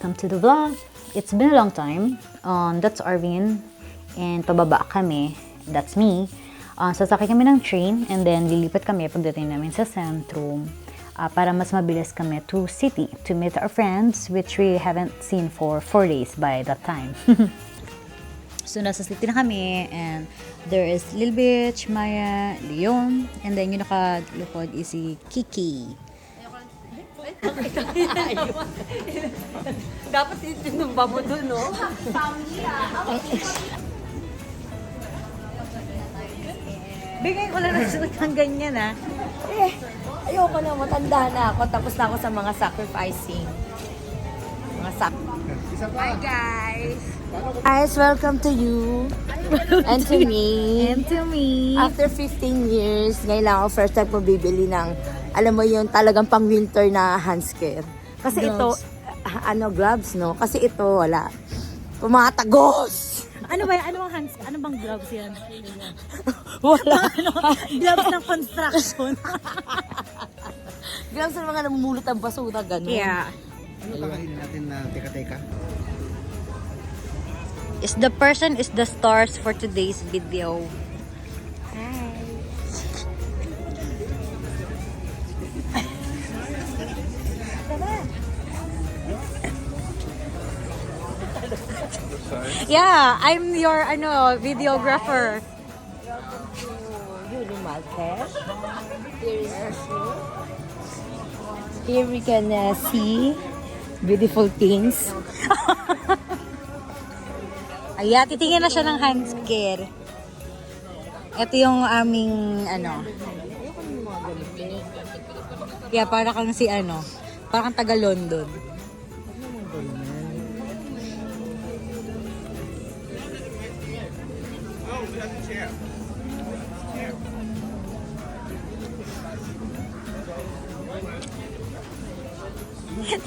welcome to the vlog. It's been a long time. That's Arvin, and pababa kami. That's me. Sasakay kami ng train, and then lilipat kami pagdating namin sa Centrum para mas mabilis kami to city to meet our friends, which we haven't seen for 4 days by that time. So, nasa city na kami, and there is Lil Bitch, Maya, Leon, and then yung nakalupod is si Kiki. Dapat itinumba mo dun, no? Bigay ko lang ng ganyan, ha? Ayoko na, matanda na ako. Tapos na ako sa mga sacrificing. Hi, guys! Guys, welcome to you. And to me. And to me. After 15 years, ngayon lang ako first time ko bibili ng, alam mo yung talagang pang-winter na handsker. Kasi Gloves. ito, gloves, no? Kasi ito, wala. Pumatagos! Ano ba yan? Ano bang gloves yan? Wala. Gloves ng construction. Gloves na mga namumulot ang basura, gano'n. Yeah. Ano kakainin natin na teka-teka? Is the person is the stars for today's video. Yeah, I'm your videographer. Yuli Marquez. Here we can see beautiful things. Ayan, titingin na siya ng handsker. Ito yung aming Yeah, para kang parang taga London.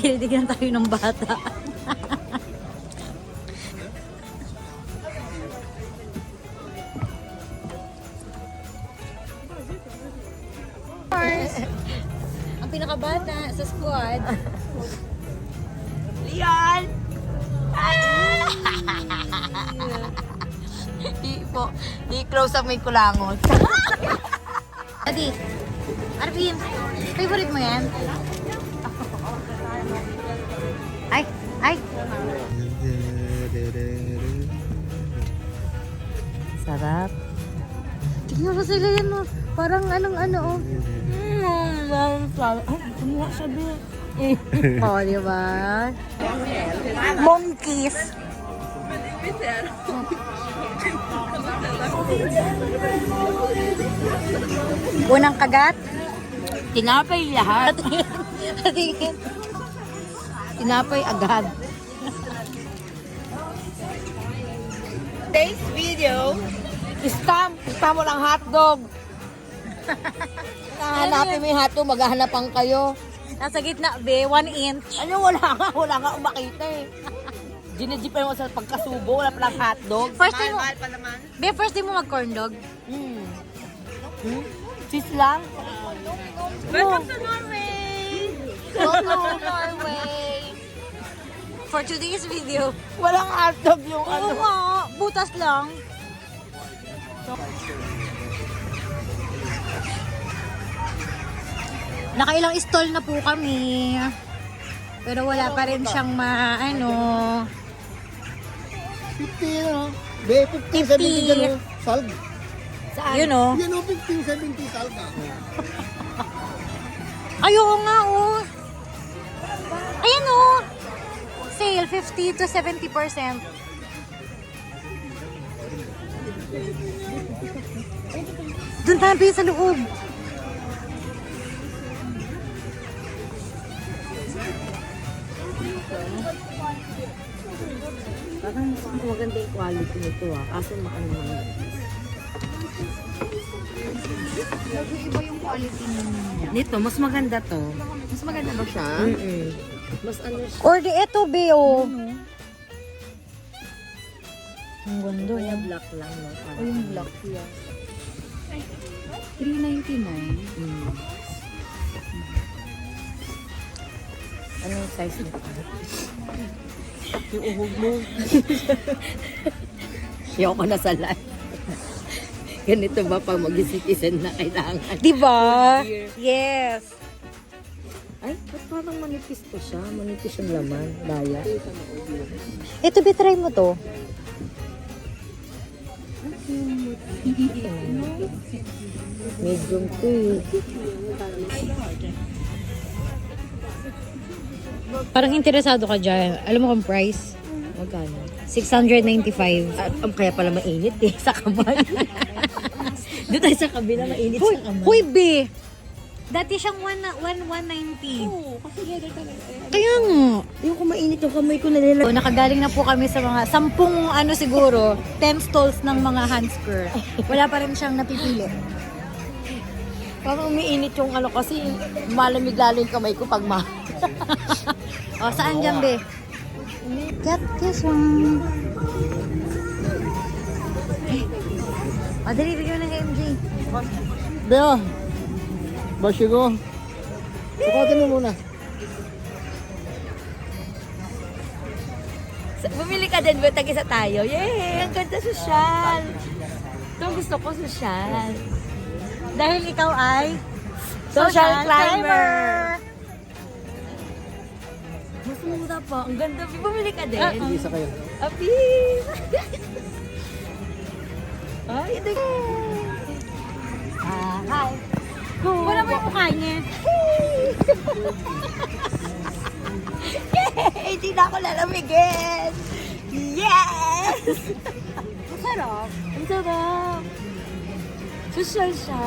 Tinitignan tayo ng bata. Ang pinakabata sa squad. Leon! I-close up may kulangot. Adi, Arvin, favorite mo yan? Ay! Sarap. Tingnan mo sila yan, no? Parang oh. Kumuha siya din. Oh, di ba? Monkeys. Unang kagat. Tinapay lahat. Tingin. Tinapay agad. Today's video, Gusto mo lang hotdog. Nahanapin mo yung hotdog, maghahanapan kayo. Nasa gitna, be. 1 inch. Ano, wala nga umakita eh. Ginajipin mo sa pagkasubo, wala palang hotdog. First time mo, be, first time mo mag-corn dog. Cheese lang. Welcome to Norway! Welcome to Norway! For today's video, Walang hotdog yung oo nga, butas lang. Nakailang stall na po kami. Pero wala pa rin siyang 50 Be, 15, 70 gano'n. Salg. Saan? you know. Yan o, 15, 70 salg ako. Ay, oo nga, oh. Ayan, oh. Sale, 50 to 70%. Doon tayo sa loob. Parang maganda yung quality nito Kaso maano naman. Iba yung quality niya. Nito, mas maganda to. Mas maganda ba siya? Mas ano siya. Or di eto, be, oh. Ang ganda, Kaya yan. black lang, no? O yung black, yeah. 399. Ano yung size nito? Yung uhog mo. Ayoko na sa life. Ganito ba pag mag-citizen na kailangan? Diba? Yes. Ay, ba't parang manipis to siya? Manipis yung laman. Daya. Ito, bitry mo to. Medium to eh. Parang interesado ka dyan. Alam mo kung price? Magkano? 695. Kaya pala mainit eh, sa kamay. Doon tayo sa kabila, mainit Huy, sa kamay. huy, be! Dati siyang 190. Oo, kasi leather talaga. Kaya nga. Yung kumainit yung kamay ko nalilag. So, nakagaling na po kami sa mga 10 ano siguro, 10 stalls ng mga handsker. Wala pa rin siyang napipili. Parang umiinit yung ano kasi malamig lalo yung kamay ko pag O, saan dyan, be? Get this one. Dali, bigyan mo ng MJ. Beo! Bashigo! Sukatin mo muna. Bumili ka din, but tag-isa tayo. Yay! Ang ganda sosyal. Ito ang gusto ko sosyal. Dahil ikaw ay Social climber. Mas mura pa. Ang ganda. Bumili ka din. Isa kayo. Abi! Ay, ito. hi. Wala mo yung mukha niya. Yay! Hindi na ako lalamigin! Yes! Masarap. Ang sarap. Social siya.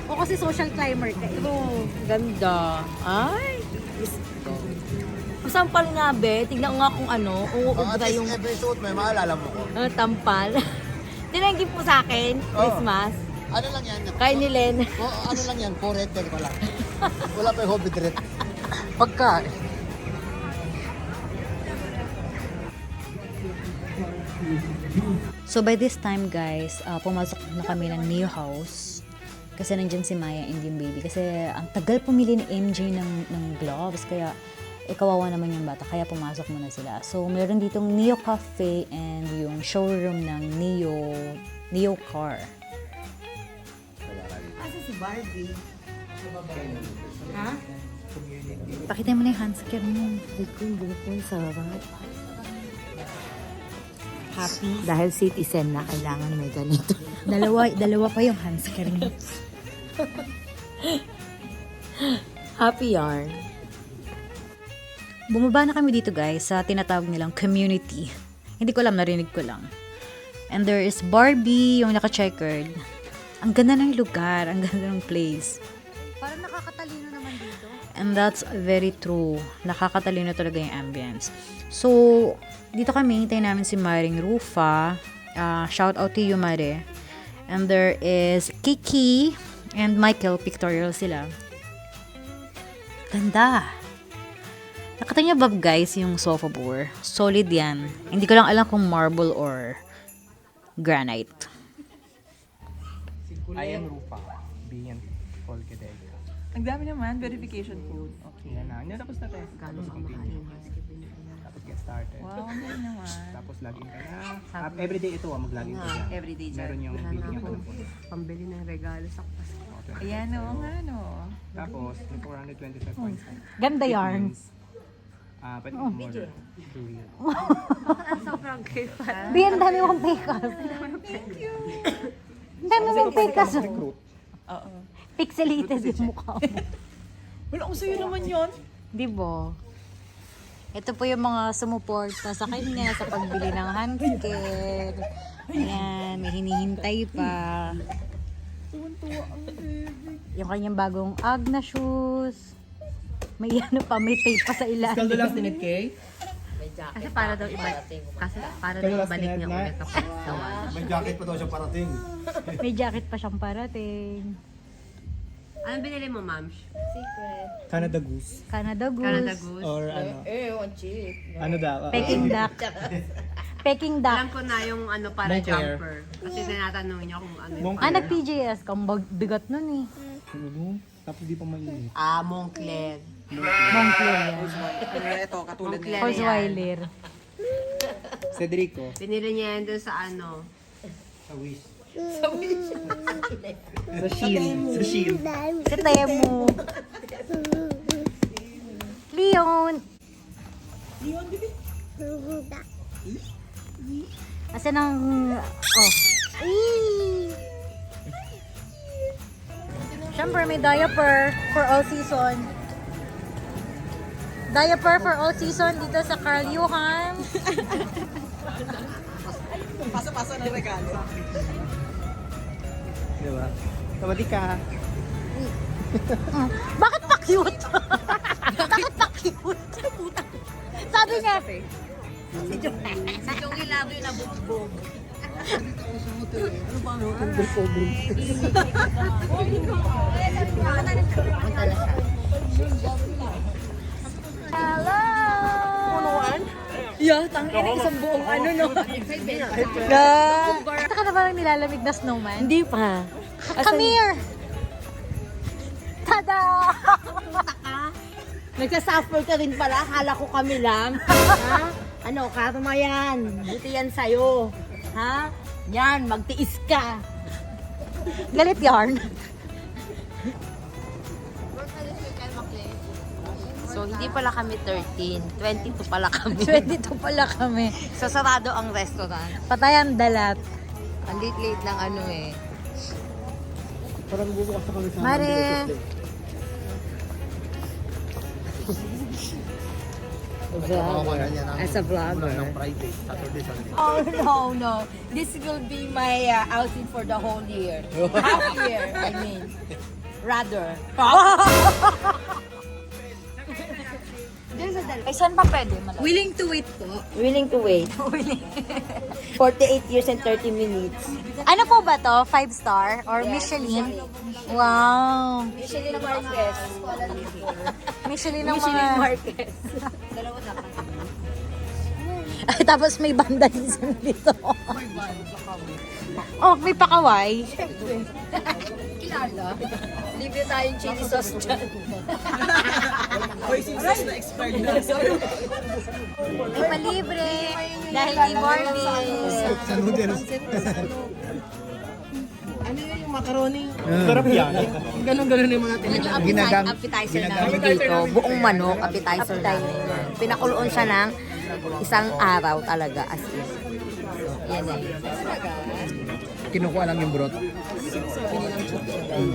O kasi social climber ka. Oh, ganda. Ay! Masampal nga, be. Tignan nga kung ano. Umuubra yung every suot may maalala mo ko. tampal. Tinanggip mo sa akin, Christmas. Ano lang yan? Kay ni Len. Ano lang yan? 4 ko lang. Wala pa yung hobby direct. Pagka. So by this time guys, pumasok na kami ng new house. Kasi nandyan si Maya and yung baby. Kasi ang tagal pumili ni MJ ng gloves. Kaya kawawa naman yung bata. Kaya pumasok muna sila. So meron ditong Neo Cafe and yung showroom ng Neo Car. Asa si Barbie? Ha? Pakita mo na yung handsker mo. Ay ko, buhok ko yung sarap. Happy? Dahil citizen na, kailangan may ganito. Dalawa pa yung handsker mo. Happy yarn. Bumaba na kami dito guys sa tinatawag nilang community. Hindi ko alam, narinig ko lang. And there is Barbie, yung naka-checkered. Ang ganda ng lugar, ang ganda ng place. Parang nakakatalino naman dito. And that's very true. Nakakatalino talaga yung ambience. So, dito kami, hintayin namin si Maring Rufa. Shout out to you, Mare. And there is Kiki and Michael, pictorial sila. Ganda. Nakita niyo ba guys yung sofa board? Solid yan. Hindi ko lang alam kung marble or granite. I am Rufa. B and Polkadeg. Ang dami naman, verification code. Okay. Yan na. Hindi, tapos na tayo. Tapos continue. Tapos get started. Wow, ang galing naman. Tapos login ka na. Everyday ito, mag-login ka na. Everyday dyan. Meron yung billing ako. Pambili ng regalo sa Pasko. Ayan o, nga no. Tapos, may 425 points. Ganda It yarn. means, pwede mo order through here. Bien, dami mong pekas. Thank you. Dami mong pekas. Recruit. Oo. Pixelated yung mukha mo. Wala kung sa'yo naman yun. Di ba? Ito po yung mga sumuporta sa kanya sa pagbili ng handsker. Ayan, may hinihintay pa. Tuwan-tuwa ang baby. Yung kanyang bagong Agna shoes. May ano pa, may tape pa sa ilalim. Kaldo last minute, Kay? Kasi para daw ibalik niya ulit kapag May jacket pa daw siya parating. May jacket pa siyang parating. Anong binili mo, ma'am? Secret. Canada Goose. Canada Goose. Or ano? Ang cheap. Ano daw? Peking duck. Peking duck. Ko na yung ano para Moncler. jumper. Kasi tinatanong niya kung ano yung Nag-PJS ka. Bigat nun eh. Ano? Tapos di pa mainit. Moncler. Moncler yan. Ito, katulad Moncler yan. Osweiler. Cedrico. Pinili niya yan doon sa ano. Sa Wish. Sa shield. Sa shield. Si Temu. Leon. Asan ang... Oh. Siyempre, may diaper for all season. Diaper for all season dito sa Carl Johan. Paso-paso ng regalo. Diba? Kabati ka. Bakit pa cute? Bakit pa cute? Sabi niya, Si Chongi Labo yung nabugbog. hello! Yeah, tangin isang buong ano no. Ito ka na ba ng nilalamig na snowman? Hindi pa. Come here! Tada! Nagsasuffer ka rin pala. Akala ko kami lang. Ha? Ano, karma yan. Buti yan sa'yo. Ha? Yan, magtiis ka. Galit yarn. So, hindi pala kami 13. 22 pala kami. 22 pala kami. So, sarado ang restaurant. Patay ang dalat. Ang late-late ng ano eh. Parang bubukas na kami sa Mare! As a vlogger. Ng Friday, Saturday, Sunday. Oh, no. This will be my outfit for the whole year. Half year, I mean. Rather. Ay, saan pa pwede? Willing to wait po. Willing to wait. 48 years and 30 minutes. Ano po ba to? 5-star? Or Michelin? Wow! Michelin Marquez. Michelin ng Michelin mga... Marquez. Ay, tapos may vandalism dito. Oh, may pakaway. Kilala. Libre tayong chili sauce dyan. Hoy, since na expired na. May palibre. Dahil kay Mortis. Sa noodles. Ano yung macaroni? Sarap yan. Ganun-ganun yung mga tinatawag. Ginagang- Appetizer ginagamit namin dito. Buong manok, appetizer namin. Pinakuloon siya ng isang araw talaga as in. Yan eh. Kinukuha lang yung broth.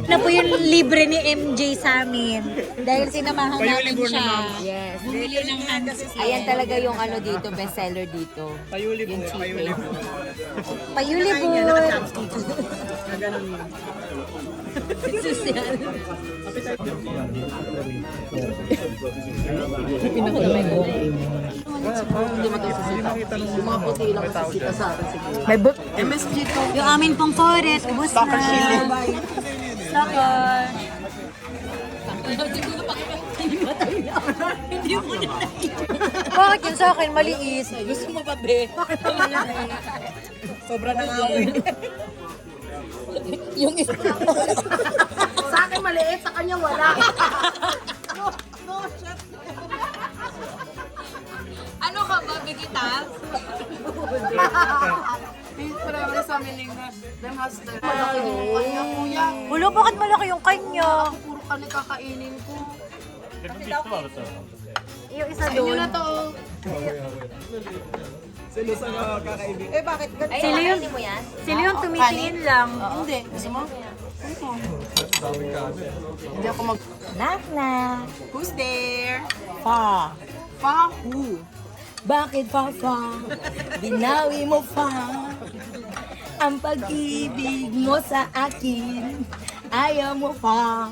Na po yung libre ni MJ sa amin. Dahil sinamahan namin siya. Yes. Bumili ng hands. Ayan talaga yung ano dito, bestseller dito. Yung chicken. Payulibot. May book. Yung amin pong forest, ubos na. Soccer. Bakit yun sa akin maliit? Gusto mo ba, be? Sobra na nga ako. Yung isa. Sa akin maliit, sa kanya wala. Ano ka ba, Bigita? Parang sa amin yung them has the... Malaki yung kanya, kuya. Ulo, bakit malaki yung kanya? Puro ka kakainin ko. Yung isa doon. Sila sa mga kakaibig. Eh, bakit? Sila yung, mo yan? sila yung tumitingin lang. Hindi. Gusto mo? Hindi ako mag... Knock na. Who's there? Pa. Pa who? Bakit pa? Binawi mo pa. Ang pag-ibig mo sa akin. Ayaw mo pa.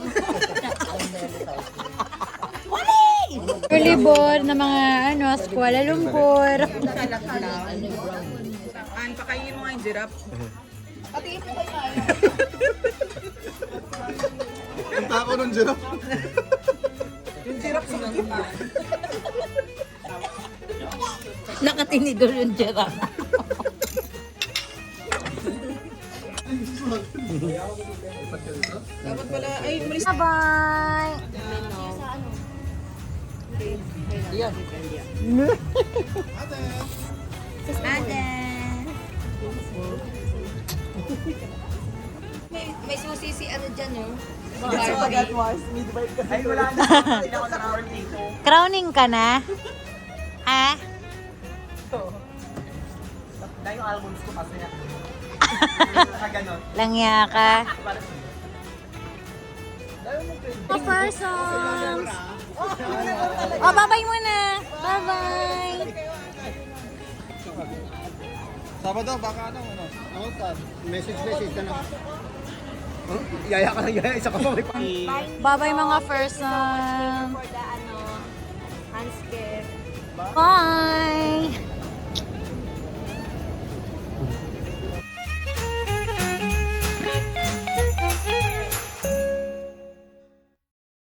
Early board na mga ano, Kuala Lumpur. An, pakainin mo nga yung giraffe. Ang tako ng giraffe. Yung giraffe sa gitna. Nakatinidor yung jera. Dapat pala, ay, malis. Bye-bye! Yan. Ate. May susi si ano dyan, no? Ay, wala na. Hindi ako na-order dito. Crowning ka na? Ha? Dahil yung albums ko kasi nakaganon. Langya ka. Persons! Oh, bye-bye muna. Bye-bye. Sabado, baka ano? Ako ka, message ka na. Oh, yaya ka lang, yaya. Isa ka pa may Bye-bye mga persons. For the, ano, hands care. Bye.